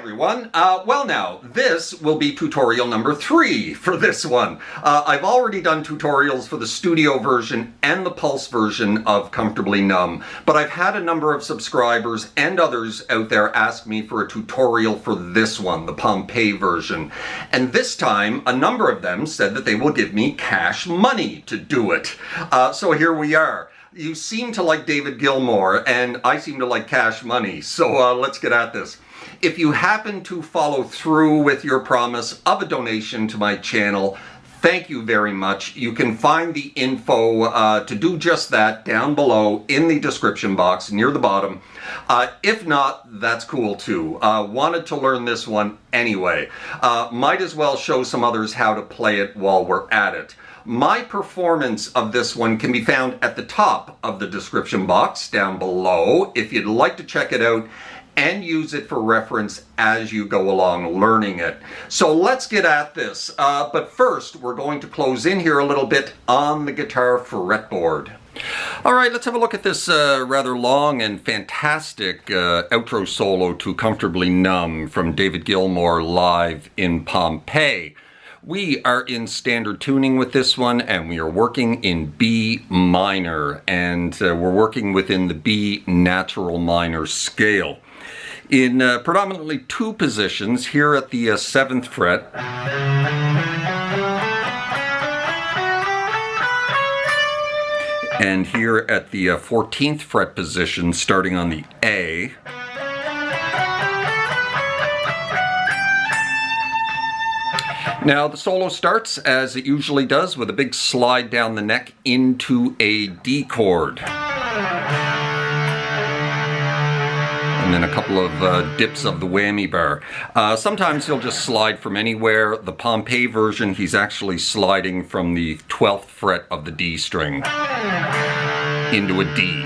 everyone. Well now, this will be tutorial number 3 for this one. I've already done tutorials for the studio version and the Pulse version of Comfortably Numb, but I've had a number of subscribers and others out there ask me for a tutorial for this one, the Pompeii version. And this time, a number of them said that they will give me cash money to do it. So here we are. You seem to like David Gilmour, and I seem to like cash money, so let's get at this. If you happen to follow through with your promise of a donation to my channel, thank you very much. You can find the info to do just that down below in the description box near the bottom. If not, that's cool too. Wanted to learn this one anyway. Might as well show some others how to play it while we're at it. My performance of this one can be found at the top of the description box down below if you'd like to check it out and use it for reference as you go along learning it. So let's get at this. But first, we're going to close in here a little bit on the guitar fretboard. All right, let's have a look at this rather long and fantastic outro solo to Comfortably Numb from David Gilmour live in Pompeii. We are in standard tuning with this one, and we are working in B minor, and we're working within the B natural minor scale. In predominantly 2 positions, here at the 7th fret, and here at the 14th fret position, starting on the A. Now the solo starts, as it usually does, with a big slide down the neck into a D chord. And then a couple of dips of the whammy bar. Sometimes he'll just slide from anywhere. The Pompeii version, he's actually sliding from the 12th fret of the D string into a D.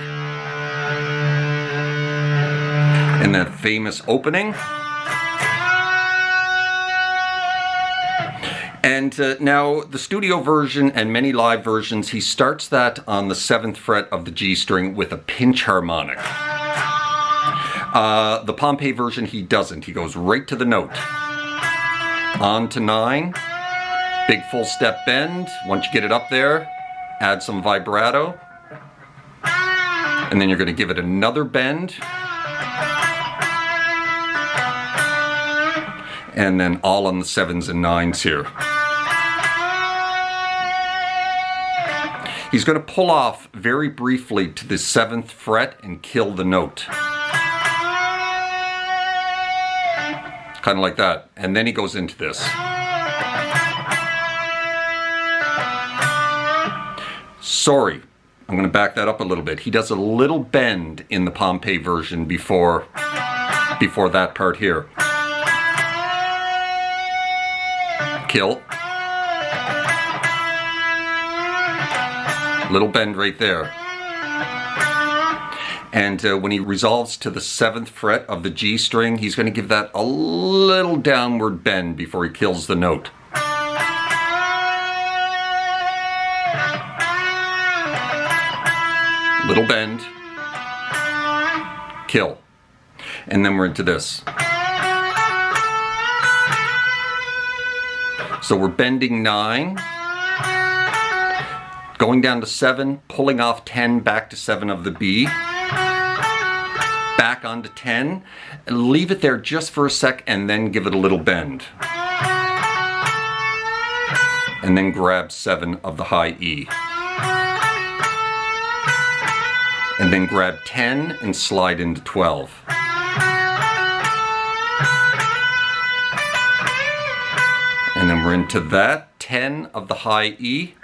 And that famous opening. And now the studio version and many live versions, he starts that on the 7th fret of the G string with a pinch harmonic. The Pompeii version, he doesn't. He goes right to the note. On to 9, big full step bend. Once you get it up there, add some vibrato. And then you're going to give it another bend. And then all on the 7s and 9s here. He's going to pull off very briefly to the 7th fret and kill the note. Kind of like that. And then he goes into this. Sorry, I'm going to back that up a little bit. He does a little bend in the Pompeii version before that part here. Kill. Little bend right there. And when he resolves to the 7th fret of the G string, he's going to give that a little downward bend before he kills the note. Little bend. Kill. And then we're into this. So we're bending 9, going down to 7, pulling off 10 back to 7 of the B, back onto 10, and leave it there just for a sec and then give it a little bend. And then grab 7 of the high E. And then grab 10 and slide into 12. And then we're into that, 10 of the high E,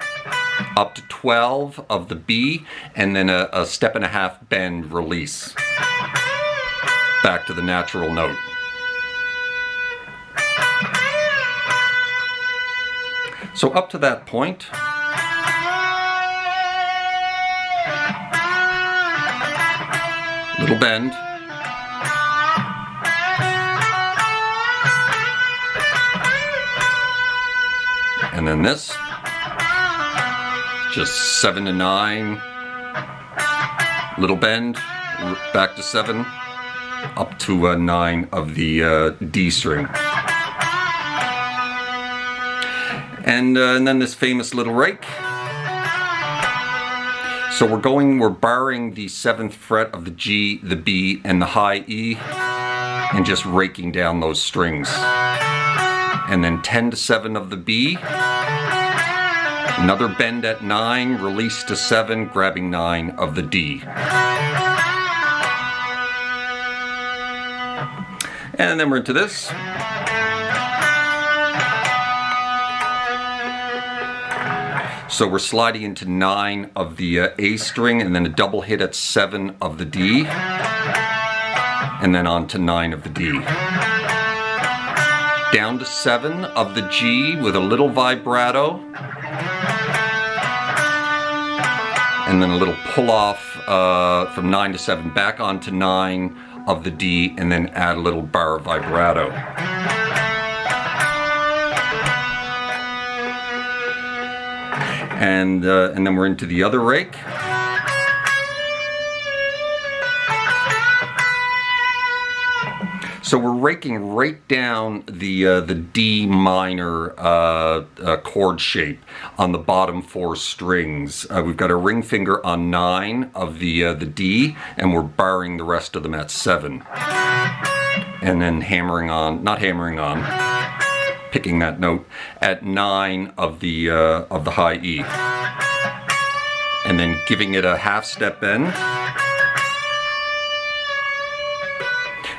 up to 12 of the B, and then a step and a half bend release. Back to the natural note. So up to that point, little bend. And then this, just 7 to 9, little bend, back to 7, up to 9 of the D string. And then this famous little rake. So we're barring the 7th fret of the G, the B, and the high E, and just raking down those strings. And then 10 to 7 of the B, another bend at 9, release to 7, grabbing 9 of the D. And then we're into this. So we're sliding into 9 of the A string, and then a double hit at 7 of the D, and then on to 9 of the D. Down to 7 of the G with a little vibrato, and then a little pull off from 9 to 7 back onto 9 of the D, and then add a little bar vibrato. And then we're into the other rake. So we're raking right down the D minor chord shape on the bottom 4 strings. We've got a ring finger on 9 of the D, and we're barring the rest of them at 7. And then picking that note at 9 of the high E, and then giving it a half step bend,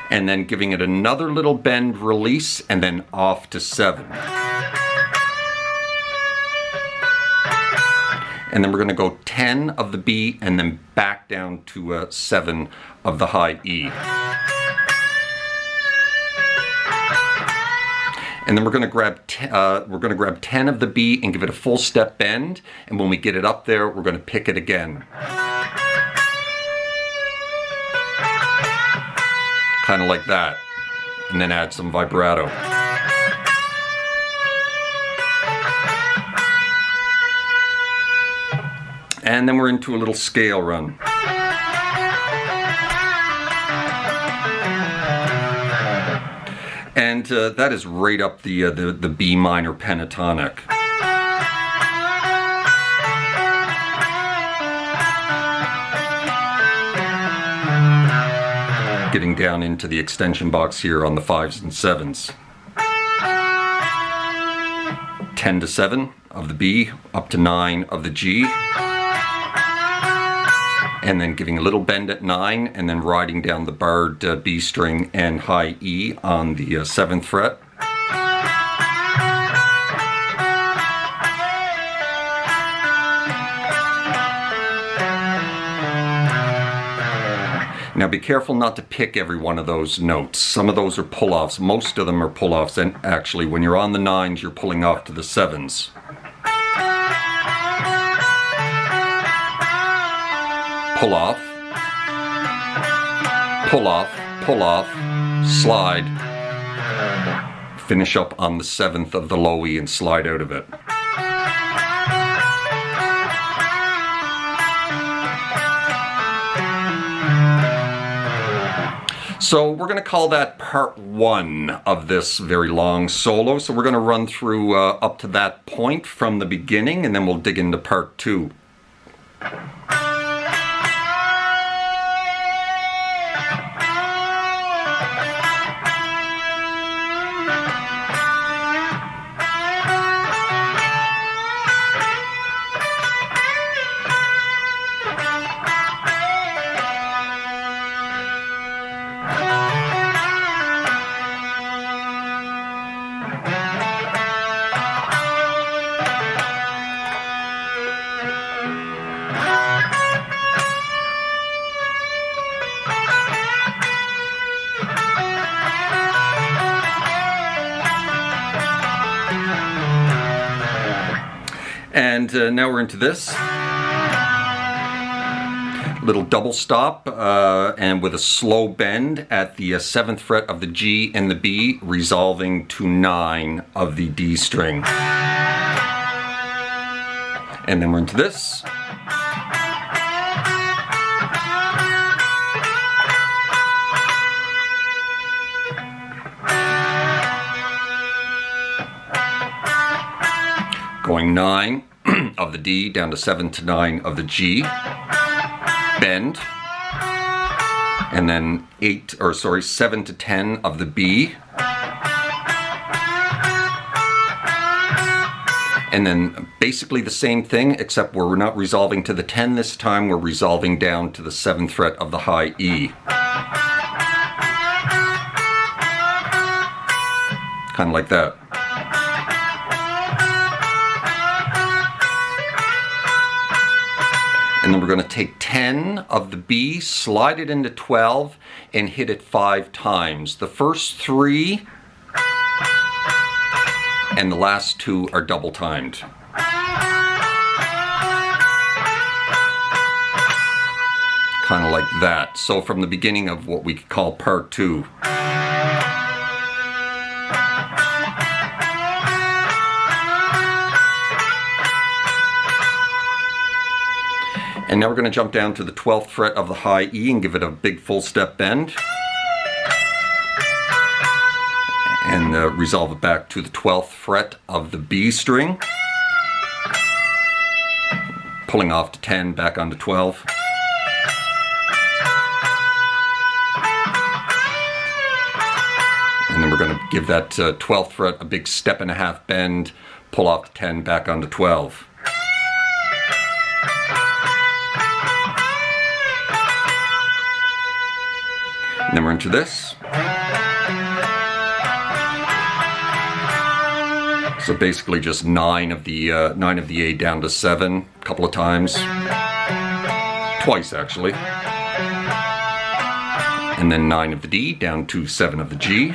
and then giving it another little bend, release, and then off to 7. And then we're going to go 10 of the B, and then back down to 7 of the high E. And then we're going to grab 10 of the B and give it a full step bend, and when we get it up there, we're going to pick it again. Kind of like that. And then add some vibrato. And then we're into a little scale run. And that is right up the B minor pentatonic. Getting down into the extension box here on the 5s and 7s. 10 to 7 of the B, up to 9 of the G. And then giving a little bend at 9, and then riding down the barred B string and high E on the 7th fret. Now be careful not to pick every one of those notes. Some of those are pull-offs. Most of them are pull-offs, and actually when you're on the 9s, you're pulling off to the 7s. Pull off, pull off, pull off, slide, finish up on the 7th of the low E and slide out of it. So we're going to call that part 1 of this very long solo. So we're going to run through up to that point from the beginning, and then we'll dig into part 2. And now we're into this little double stop and with a slow bend at the 7th fret of the G and the B, resolving to 9 of the D string. And then we're into this. Going 9 of the D down to 7 to 9 of the G. Bend. And then 7 to 10 of the B. And then basically the same thing, except we're not resolving to the 10 this time, we're resolving down to the 7th fret of the high E. Kind of like that. And then we're going to take 10 of the B, slide it into 12, and hit it 5 times. The first 3 and the last 2 are double timed. Kind of like that. So from the beginning of what we could call part 2. And now we're going to jump down to the 12th fret of the high E and give it a big full step bend. And resolve it back to the 12th fret of the B string. Pulling off to 10, back onto 12. And then we're going to give that 12th fret a big step and a half bend, pull off to 10, back onto 12. And then we're into this. So basically just 9 of the A down to 7 a couple of times. Twice actually. And then 9 of the D down to 7 of the G.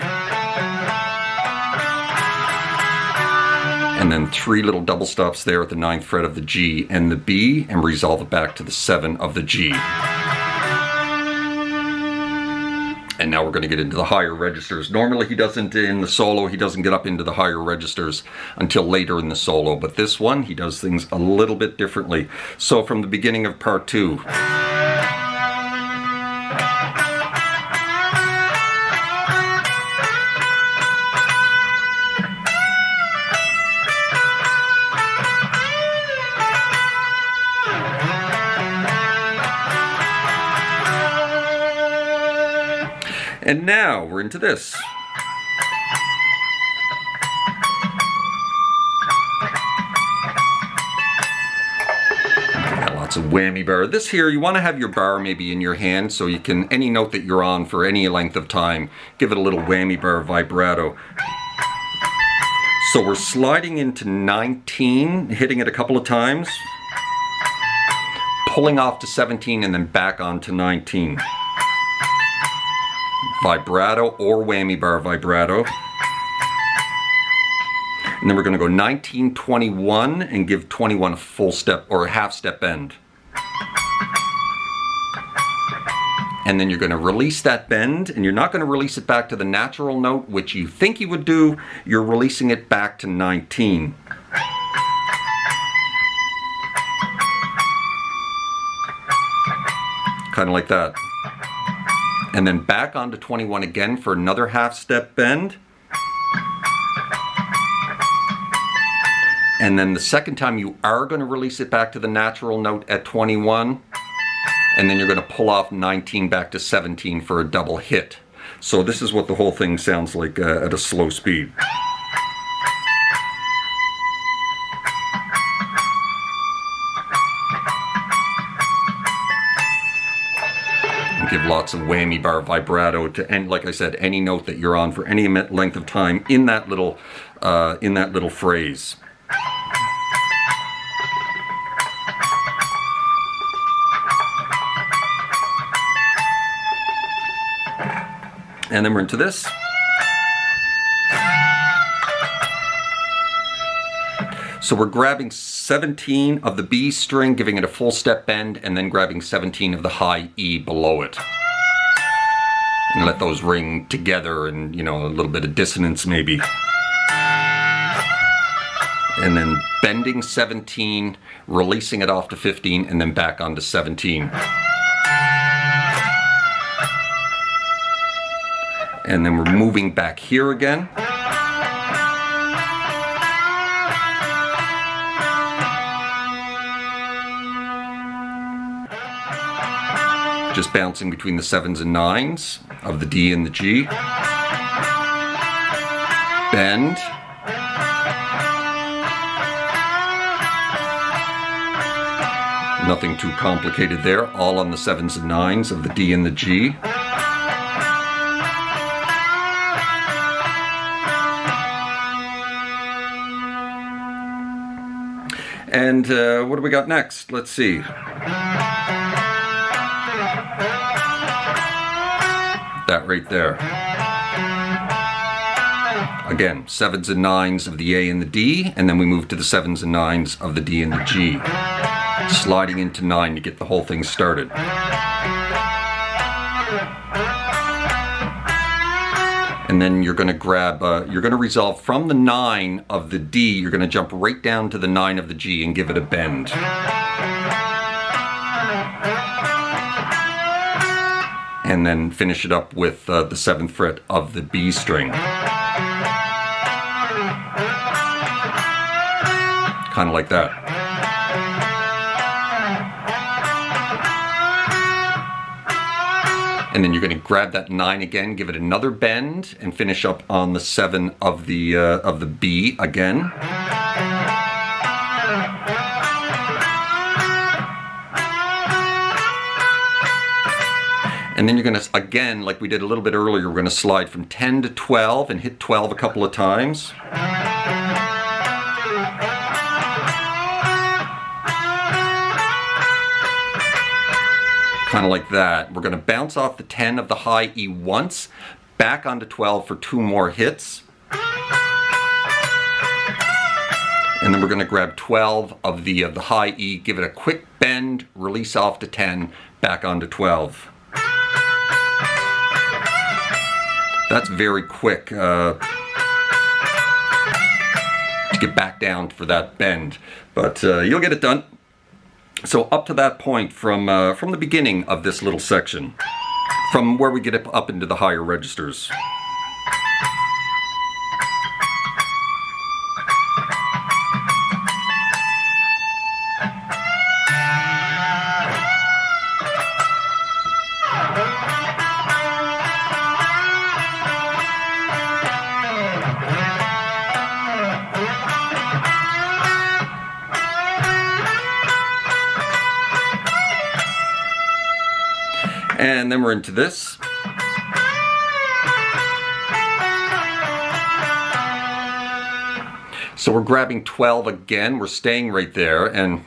And then 3 little double stops there at the 9th fret of the G and the B, and resolve it back to the 7 of the G. And now we're going to get into the higher registers. Normally he doesn't, in the solo, he doesn't get up into the higher registers until later in the solo. But this one, he does things a little bit differently. So from the beginning of part 2. And now we're into this. Got lots of whammy bar. This here, you want to have your bar maybe in your hand so you can, any note that you're on for any length of time, give it a little whammy bar vibrato. So we're sliding into 19, hitting it a couple of times, pulling off to 17, and then back on to 19. Vibrato or whammy bar vibrato. And then we're going to go 19, 21 and give 21 a full step or a half step bend. And then you're going to release that bend, and you're not going to release it back to the natural note, which you think you would do. You're releasing it back to 19. Kind of like that. And then back onto 21 again for another half step bend. And then the second time you are going to release it back to the natural note at 21. And then you're going to pull off 19 back to 17 for a double hit. So this is what the whole thing sounds like at a slow speed. Give lots of whammy bar vibrato to, and like I said, any note that you're on for any length of time in that little phrase. And then we're into this. So we're grabbing 17 of the B string, giving it a full step bend, and then grabbing 17 of the high E below it. And let those ring together, and you know, a little bit of dissonance maybe. And then bending 17, releasing it off to 15, and then back onto 17. And then we're moving back here again. just bouncing between the 7s and 9s of the D and the G. Bend. Nothing too complicated there, all on the 7s and 9s of the D and the G. And what do we got next? Let's see. That right there. Again, 7s and 9s of the A and the D, and then we move to the 7s and 9s of the D and the G. Sliding into 9 to get the whole thing started. And then you're going to grab, you're going to resolve from the 9 of the D, you're going to jump right down to the 9 of the G and give it a bend. And then finish it up with the 7th fret of the B string. Kind of like that. And then you're going to grab that 9 again, give it another bend, and finish up on the 7 of the B again. And then you're going to, again, like we did a little bit earlier, we're going to slide from 10 to 12 and hit 12 a couple of times. Kind of like that. We're going to bounce off the 10 of the high E once, back onto 12 for 2 more hits. And then we're going to grab 12 of the high E, give it a quick bend, release off to 10, back onto 12. That's very quick to get back down for that bend, but you'll get it done. So up to that point from the beginning of this little section, from where we get up into the higher registers. And then we're into this. So we're grabbing 12 again, we're staying right there and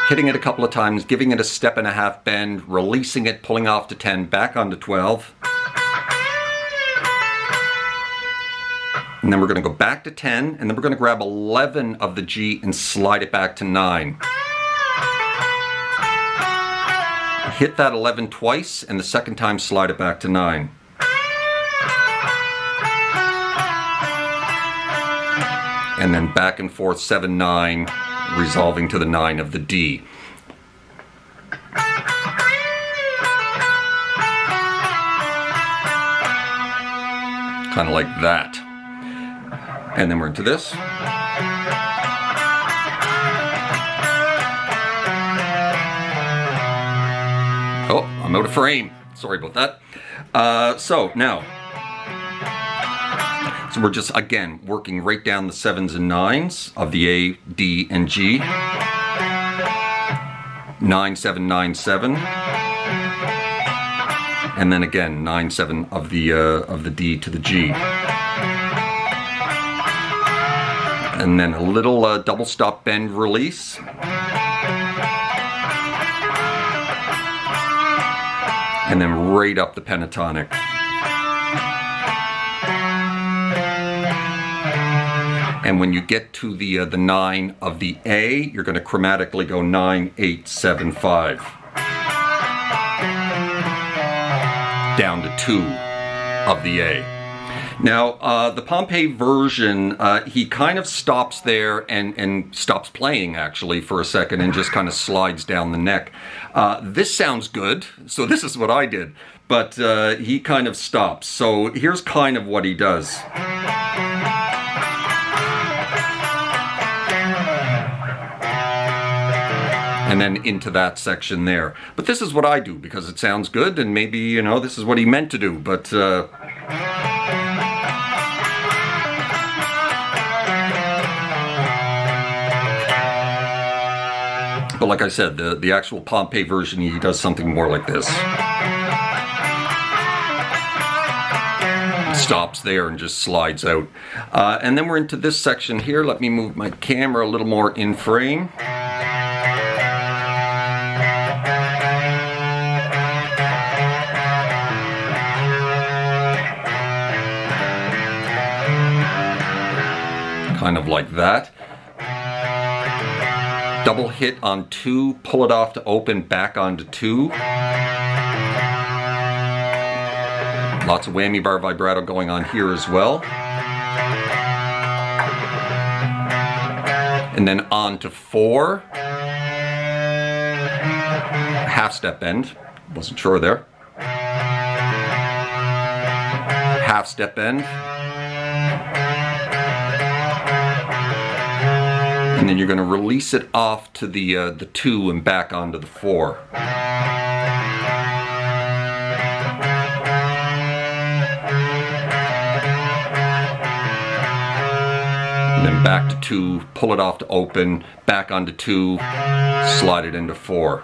hitting it a couple of times, giving it a 1.5-step bend, releasing it, pulling off to 10, back onto 12. And then we're going to go back to 10, and then we're going to grab 11 of the G and slide it back to 9. Hit that 11 twice, and the second time slide it back to 9. And then back and forth, 7, 9, resolving to the 9 of the D. Kind of like that. And then we're into this. Oh, I'm out of frame. Sorry about that. So now, we're just, again, working right down the 7s and 9s of the A, D, and G. 9, 7, 9, 7. And then again, 9, 7 of the D to the G. And then a little double stop bend release. And then right up the pentatonic. And when you get to the 9 of the A, you're going to chromatically go 9, 8, 7, 5. Down to 2 of the A. Now, the Pompeii version, he kind of stops there and stops playing, actually, for a second and just kind of slides down the neck. This sounds good, so this is what I did. But he kind of stops. So here's kind of what he does. and then into that section there. But this is what I do because it sounds good, and maybe, you know, this is what he meant to do, but like I said, the actual Pompeii version, he does something more like this. Stops there and just slides out. And then we're into this section here. Let me move my camera a little more in frame. Kind of like that. Double hit on 2, pull it off to open, back onto 2. Lots of whammy bar vibrato going on here as well. And then on to 4. Half step bend, wasn't sure there. Half step bend. And then you're going to release it off to the 2 and back onto the 4. And then back to 2, pull it off to open, back onto 2, slide it into 4.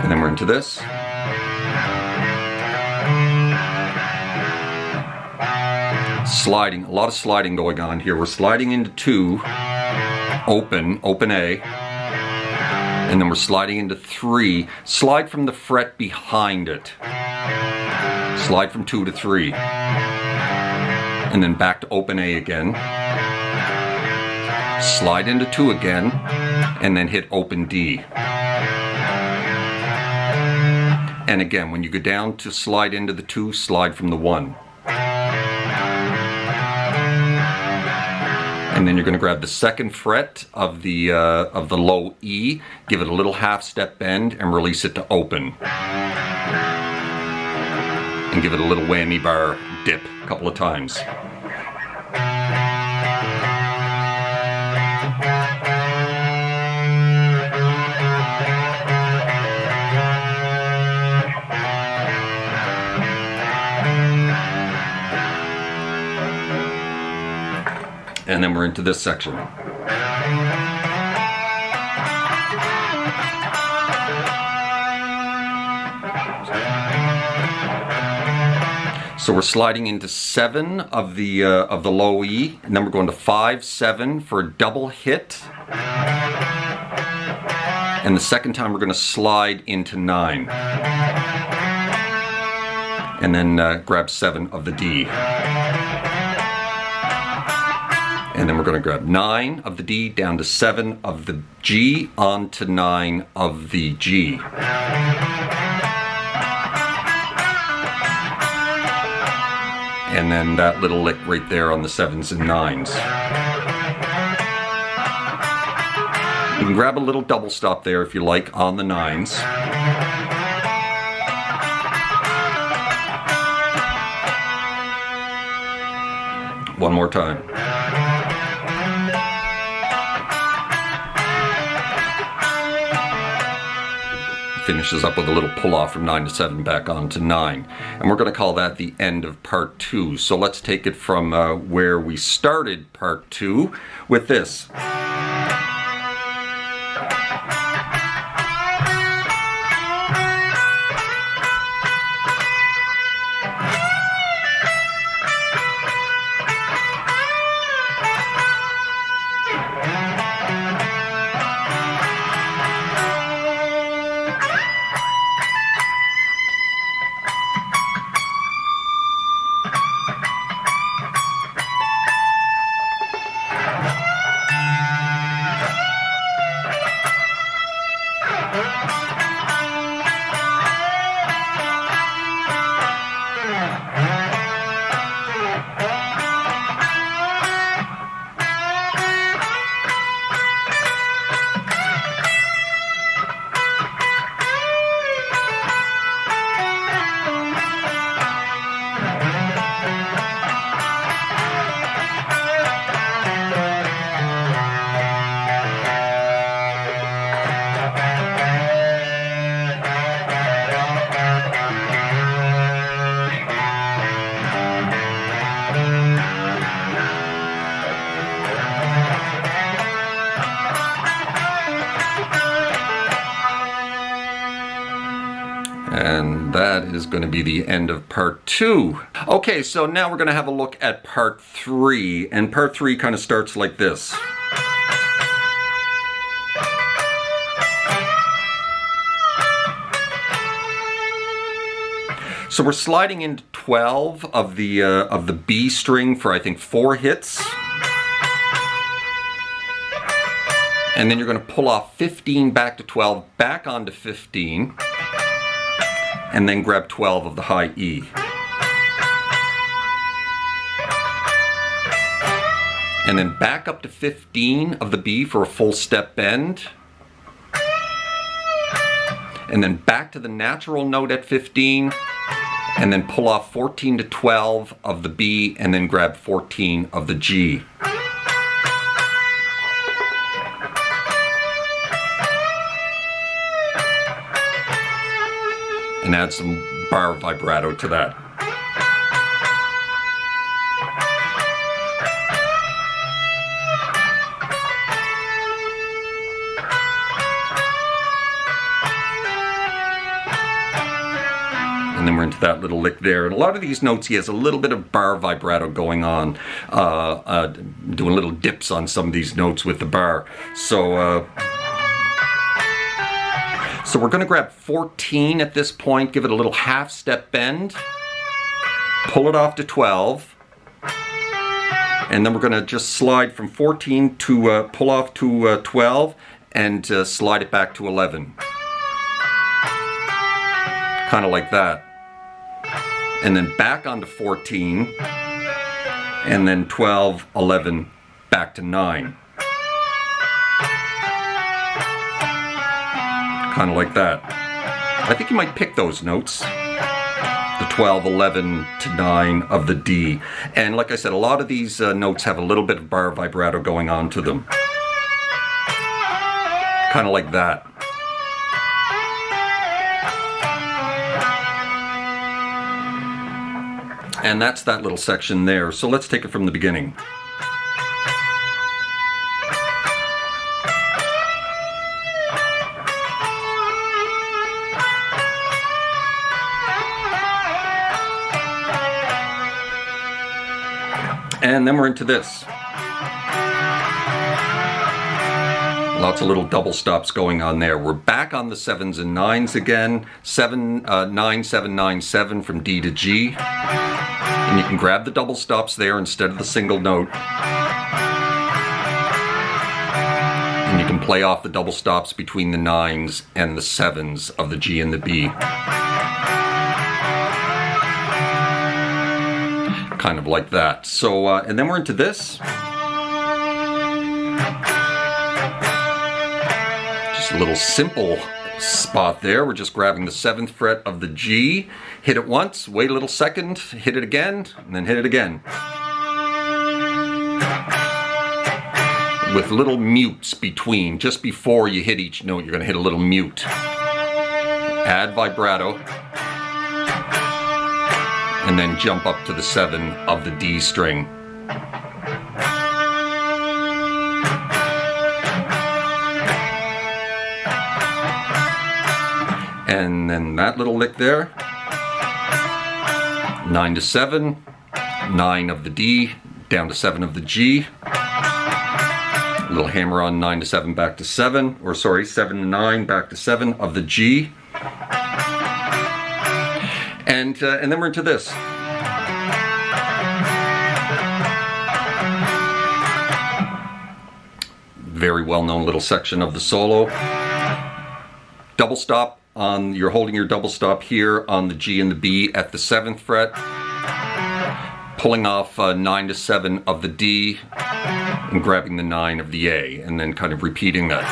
And then we're into this. Sliding, a lot of sliding going on here. We're sliding into 2, open A, and then we're sliding into 3. Slide from the fret behind it. Slide from 2 to 3, and then back to open A again. Slide into 2 again, and then hit open D. And again, when you go down to slide into the 2, slide from the 1. And then you're going to grab the 2nd fret of the low E, give it a little half step bend, and release it to open. And give it a little whammy bar dip a couple of times. And then we're into this section. So we're sliding into 7 of the low E, and then we're going to 5, 7 for a double hit. And the second time we're going to slide into 9. And then grab 7 of the D. And then we're going to grab 9 of the D down to 7 of the G onto 9 of the G. And then that little lick right there on the 7s and 9s. You can grab a little double stop there if you like on the 9s. One more time. Finishes up with a little pull off from 9 to 7 back on to 9. And we're going to call that the end of part 2. So let's take it from where we started part 2 with this. going to be the end of part 2. Okay, so now we're going to have a look at part 3, and part 3 kind of starts like this. So we're sliding into 12 of the B string for, I think, 4 hits. And then you're going to pull off 15 back to 12, back onto 15, and then grab 12 of the high E. And then back up to 15 of the B for a full step bend. And then back to the natural note at 15, and then pull off 14 to 12 of the B, and then grab 14 of the G. And add some bar vibrato to that. And then we're into that little lick there. And a lot of these notes, he has a little bit of bar vibrato going on, doing little dips on some of these notes with the bar. So we're going to grab 14 at this point, give it a little half step bend, pull it off to 12, and then we're going to just slide from 14 to pull off to 12 and slide it back to 11. Kind of like that. And then back onto 14, and then 12, 11, back to 9. Kind of like that. I think you might pick those notes. The 12, 11 to 9 of the D. And like I said, a lot of these notes have a little bit of bar vibrato going on to them. Kind of like that. And that's that little section there. So let's take it from the beginning. And then we're into this. Lots of little double stops going on there. We're back on the 7s and 9s again. 9, 7, 9, 7 from D to G. And you can grab the double stops there instead of the single note. And you can play off the double stops between the 9s and the 7s of the G and the B. Kind of like that. So, and then we're into this. Just a little simple spot there. We're just grabbing the 7th fret of the G, hit it once, wait a little second, hit it again, and then hit it again. With little mutes between. Just before you hit each note, you're going to hit a little mute. Add vibrato. And then jump up to the 7 of the D string. And then that little lick there. 9 to 7, 9 of the D, down to 7 of the G. A little hammer on 9 to 7 back to 7, or sorry, 7 to 9 back to 7 of the G. And then we're into this. Very well-known little section of the solo. Double stop on, you're holding your double stop here on the G and the B at the 7th fret. Pulling off 9 to 7 of the D and grabbing the 9 of the A, and then kind of repeating that.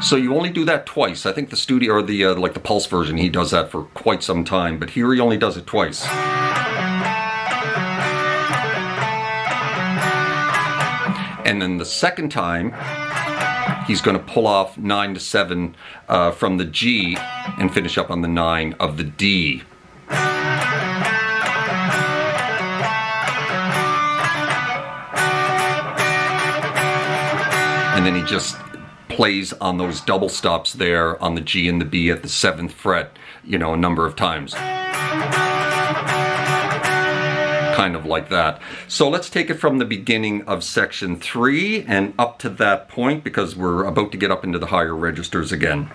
So you only do that twice. I think the studio, or the like the Pulse version, he does that for quite some time, but here he only does it twice. And then the second time, he's going to pull off 9 to 7 from the G and finish up on the 9 of the D. And then he just plays on those double stops there on the G and the B at the 7th fret, you know, a number of times. Kind of like that. So let's take it from the beginning of section 3 and up to that point, because we're about to get up into the higher registers again.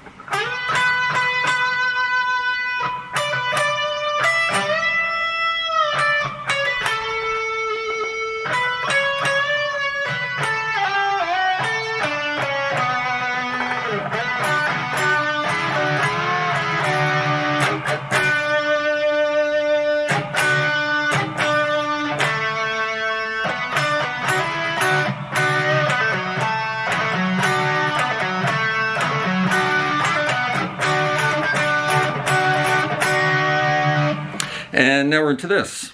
And now we're into this.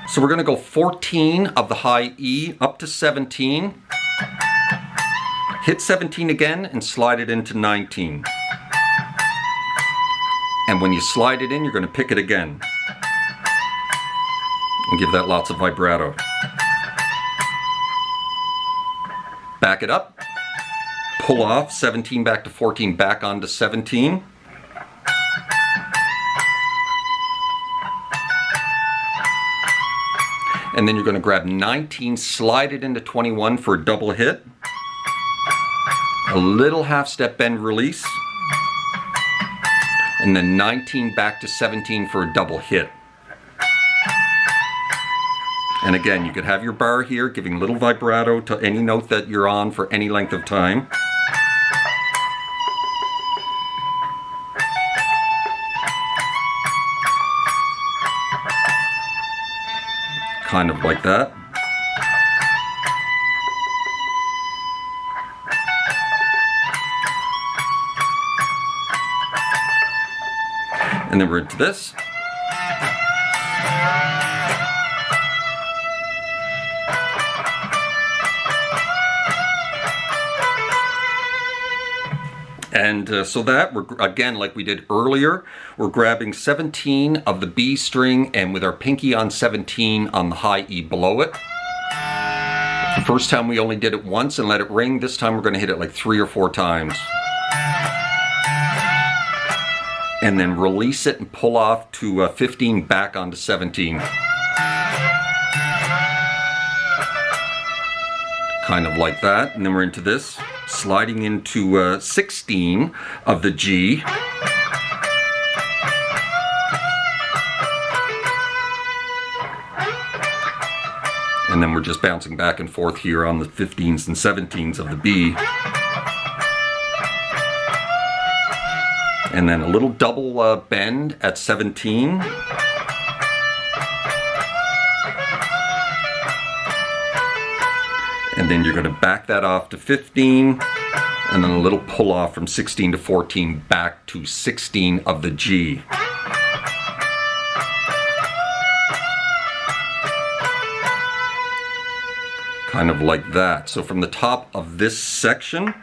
So we're going to go 14 of the high E up to 17. Hit 17 again and slide it into 19. And when you slide it in, you're going to pick it again. And give that lots of vibrato. Back it up, pull off, 17 back to 14, back onto 17. And then you're going to grab 19, slide it into 21 for a double hit. A little half step bend release. And then 19 back to 17 for a double hit. And again, you could have your bar here, giving little vibrato to any note that you're on for any length of time. Kind of like that. And then we're into this. And so that, we're again, like we did earlier, we're grabbing 17 of the B string and with our pinky on 17 on the high E below it. The first time we only did it once and let it ring. This time we're going to hit it like 3 or 4 times. And then release it and pull off to 15 back onto 17. Kind of like that. And then we're into this, sliding into 16 of the G. And then we're just bouncing back and forth here on the 15s and 17s of the B. And then a little double bend at 17. And then you're going to back that off to 15, and then a little pull off from 16 to 14 back to 16 of the G. Kind of like that. So from the top of this section,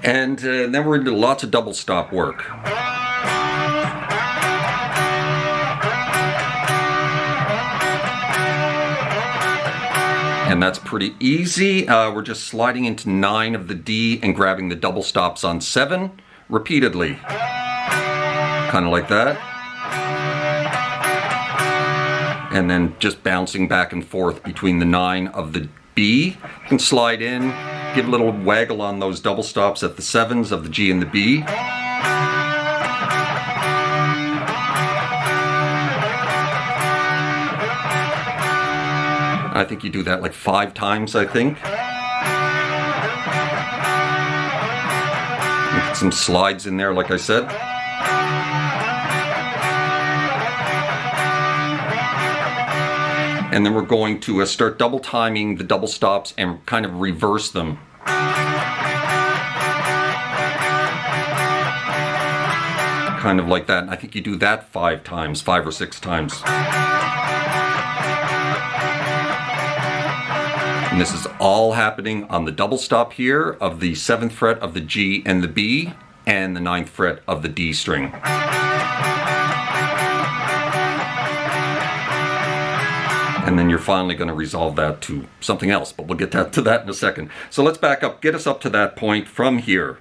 and then we're into lots of double stop work. And that's pretty easy. We're just sliding into 9 of the D and grabbing the double stops on 7 repeatedly. Kind of like that. And then just bouncing back and forth between the 9 of the B. You can slide in, give a little waggle on those double stops at the 7s of the G and the B. I think you do that like 5 times, I think. Put some slides in there, like I said. And then we're going to start double timing the double stops and kind of reverse them. kind of like that. And I think you do that 5 times, 5 or 6 times. And this is all happening on the double stop here of the 7th fret of the G and the B, and the 9th fret of the D string. And then you're finally going to resolve that to something else, but we'll get to that in a second. So let's back up, get us up to that point from here.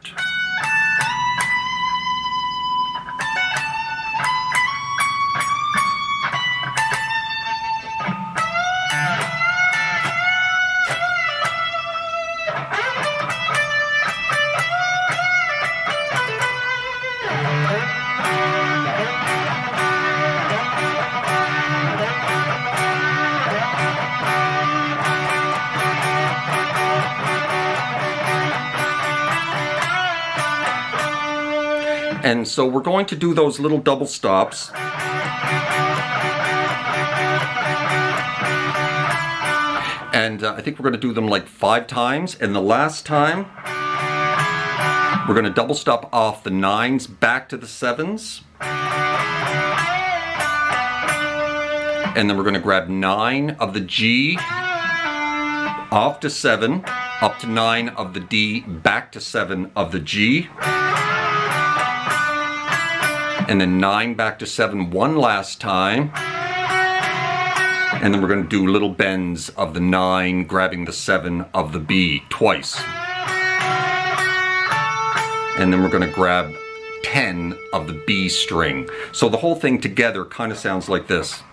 And so we're going to do those little double stops. And I think we're going to do them like 5 times. And the last time, we're going to double stop off the 9s back to the 7s. And then we're going to grab 9 of the G, off to 7, up to 9 of the D, back to 7 of the G. And then 9 back to 7 one last time. And then we're going to do little bends of the 9, grabbing the 7 of the B twice. And then we're going to grab 10 of the B string. So the whole thing together kind of sounds like this.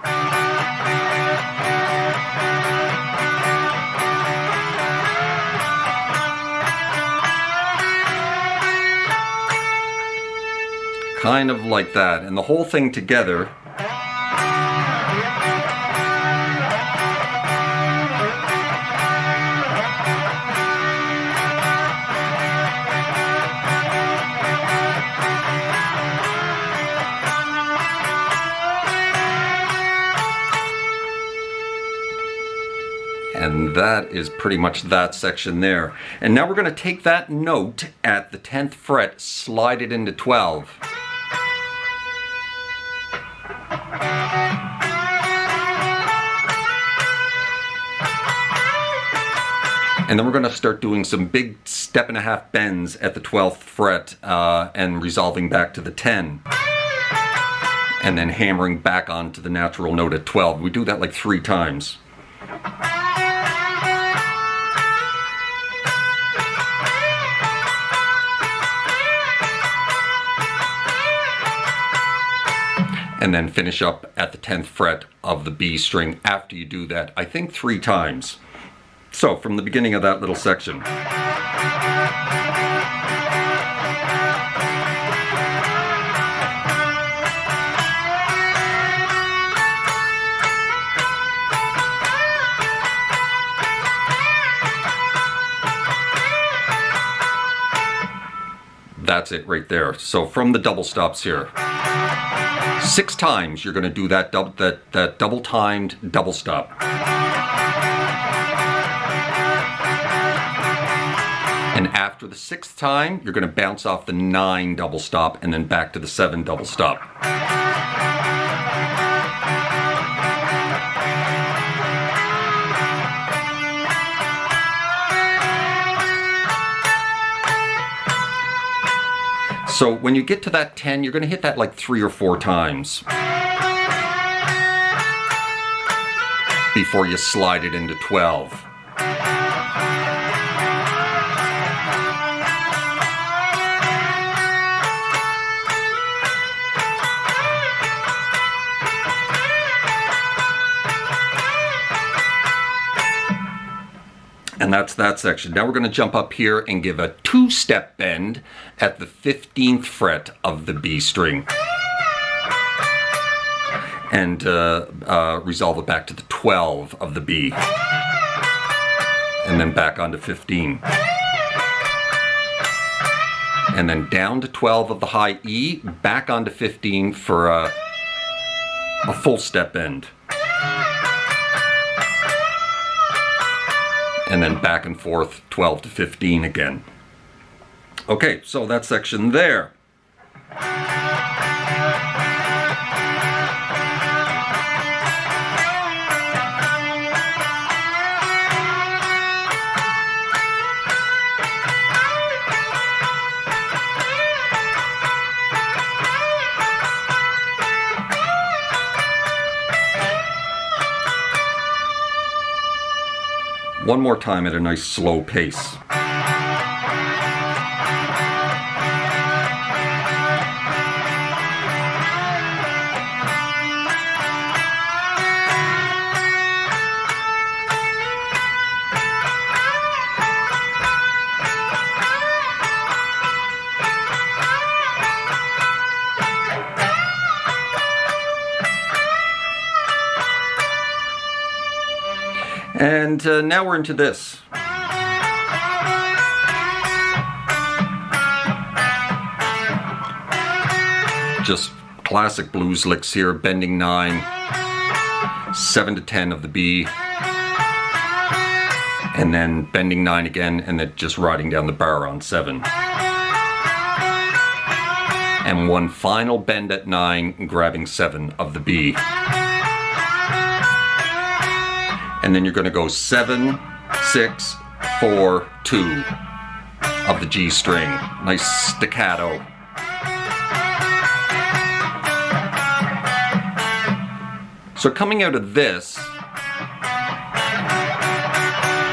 Kind of like that, and the whole thing together and that is pretty much that section there. And now we're going to take that note at the 10th fret, slide it into 12. And then we're going to start doing some big 1.5 bends at the 12th fret and resolving back to the 10. And then hammering back onto the natural note at 12. We do that like 3 times. And then finish up at the 10th fret of the B string after you do that, I think 3 times. So, from the beginning of that little section. That's it right there. So, from the double stops here. 6 times you're going to do that double timed double stop. And after the 6th time, you're going to bounce off the 9 double stop and then back to the 7 double stop. So when you get to that 10, you're going to hit that like 3 or 4 times before you slide it into 12. And that's that section. Now we're going to jump up here and give a 2-step bend at the 15th fret of the B string. And resolve it back to the 12 of the B. And then back onto 15. And then down to 12 of the high E, back onto 15 for a full step bend. And then back and forth 12 to 15 again. Okay, so that section there. one more time at a nice slow pace. And now we're into this. Just classic blues licks here, bending 9, 7 to 10 of the B, and then bending 9 again, and then just riding down the bar on 7. And one final bend at 9, grabbing 7 of the B. And then you're going to go 7, 6, 4, 2 of the G string. Nice staccato. So coming out of this,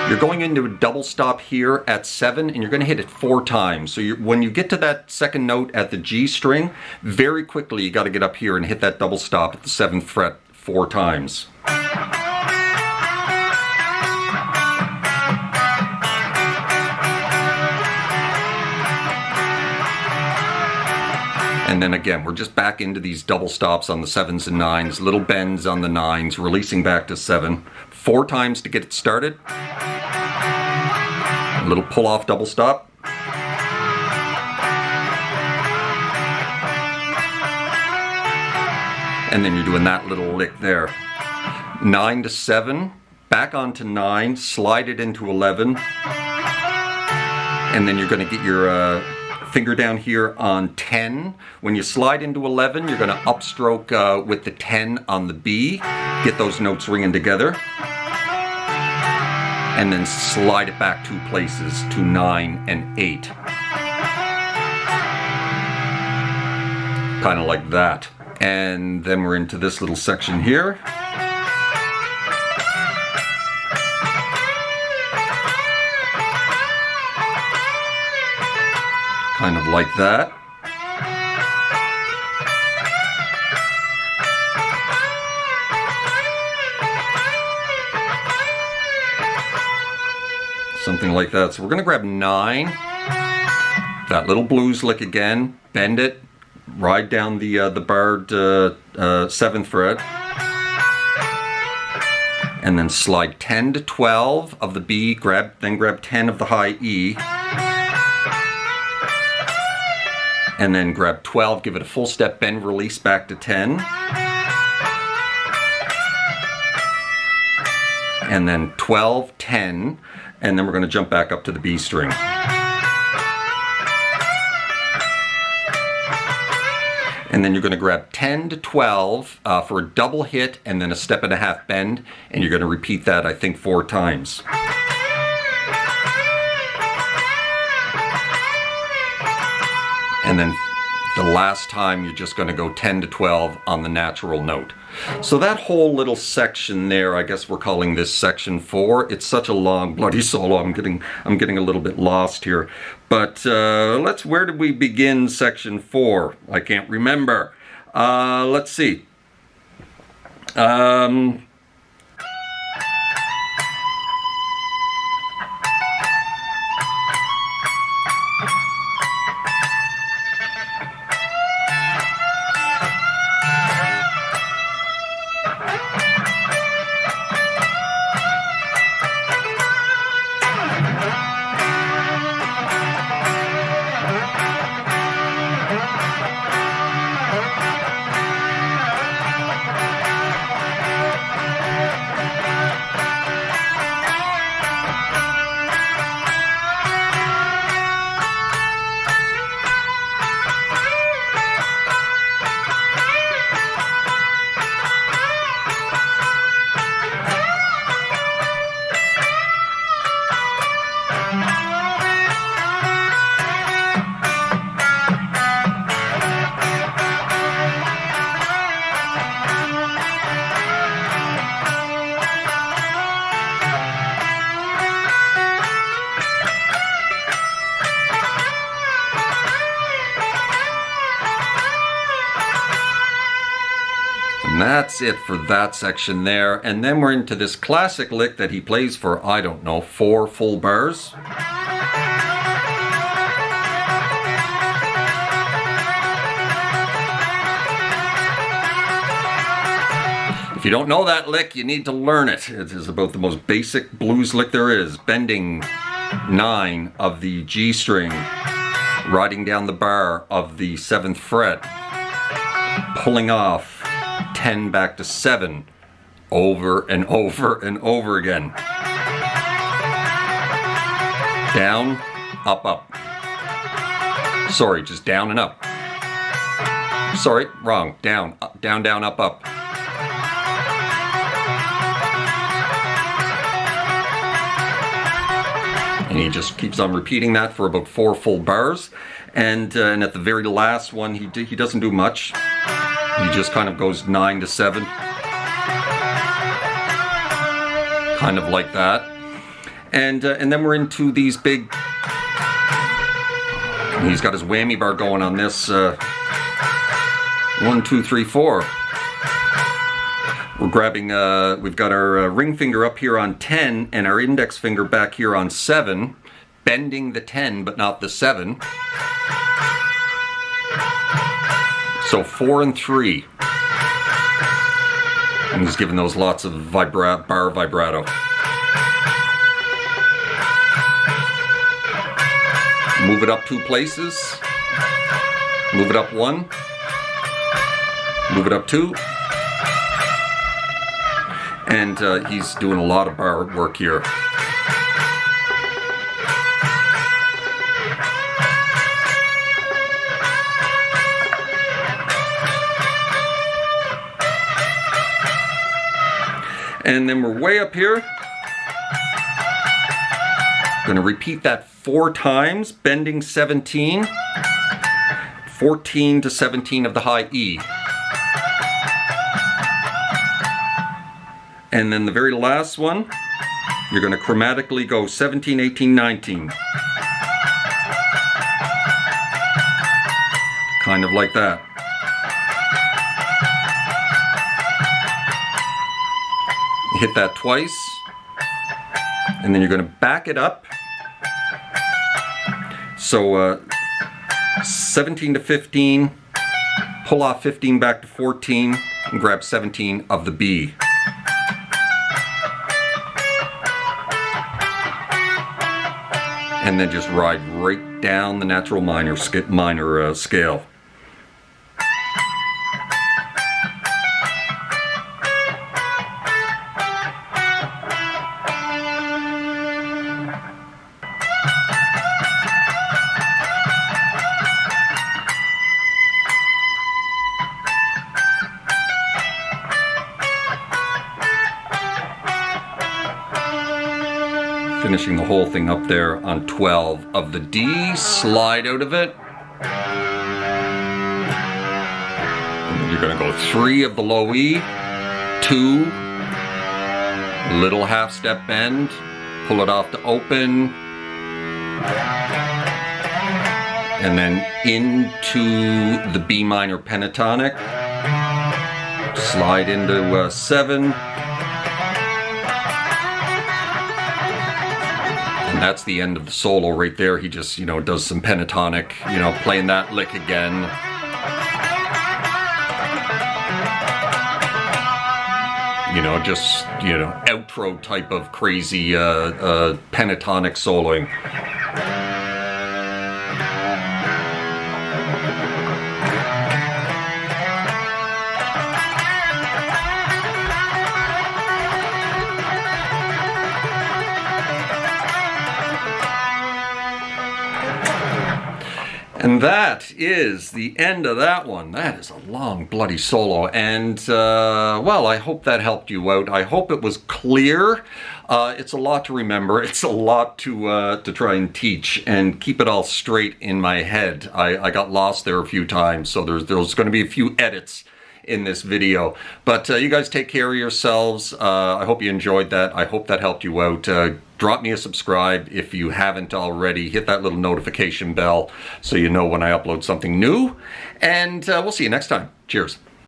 you're going into a double stop here at 7, and you're going to hit it 4 times. So when you get to that second note at the G string, very quickly you got to get up here and hit that double stop at the 7th fret 4 times. And then again, we're just back into these double stops on the 7s and 9s, little bends on the 9s, releasing back to 7. 4 times to get it started. A little pull-off double stop. And then you're doing that little lick there. 9 to 7, back onto 9, slide it into 11. And then you're going to get your finger down here on 10. When you slide into 11, you're going to upstroke with the 10 on the B. Get those notes ringing together. And then slide it back 2 places to 9 and 8. Kind of like that. And then we're into this little section here. Kind of like that. Something like that. So we're going to grab 9, that little blues lick again, bend it, ride down the barred 7th fret, and then slide 10 to 12 of the B, then grab 10 of the high E, and then grab 12, give it a full step bend, release back to 10. And then 12, 10, and then we're going to jump back up to the B string. And then you're going to grab 10 to 12 for a double hit and then a 1.5 bend, and you're going to repeat that, I think, 4 times. And then the last time you're just going to go 10 to 12 on the natural note. So that whole little section there, I guess we're calling this section 4. It's such a long bloody solo. I'm getting a little bit lost here. But where did we begin section 4? I can't remember. Let's see. And that's it for that section there. And then we're into this classic lick that he plays for, I don't know, 4 full bars. If you don't know that lick, you need to learn it. It is about the most basic blues lick there is. Bending 9 of the G string, riding down the bar of the 7th fret, pulling off 10 back to 7 over and over and over again. Down, up, up. Sorry, just down and up. Sorry, wrong. Down, up, down, down, up, up. And he just keeps on repeating that for about 4 full bars. And at the very last one, he doesn't do much. He just kind of goes 9 to 7. Kind of like that. And then we're into these big... He's got his whammy bar going on this. 1, 2, 3, 4. We're grabbing, we've got our ring finger up here on 10 and our index finger back here on 7, bending the 10 but not the 7. So 4 and 3. And he's giving those lots of bar vibrato. Move it up 2 places. Move it up 1. Move it up 2. And he's doing a lot of bar work here. And then we're way up here. Going to repeat that 4 times, bending 17, 14 to 17 of the high E. And then the very last one, you're going to chromatically go 17, 18, 19. Kind of like that. Hit that twice, and then you're going to back it up. So 17 to 15, pull off 15 back to 14, and grab 17 of the B. And then just ride right down the natural minor scale. Finishing the whole thing up there on 12 of the D, slide out of it. And then you're going to go 3 of the low E, 2, little half step bend, pull it off to open, and then into the B minor pentatonic, slide into 7. And that's the end of the solo right there. He just, does some pentatonic, playing that lick again. Just, outro type of crazy pentatonic soloing. And that is the end of that one. That is a long bloody solo, and well, I hope that helped you out. I hope it was clear. It's a lot to remember. It's a lot to try and teach and keep it all straight in my head. I got lost there a few times, so there's going to be a few edits in this video. But you guys take care of yourselves. I hope you enjoyed that. I hope that helped you out. Drop me a subscribe if you haven't already. Hit that little notification bell so you know when I upload something new. And we'll see you next time. Cheers.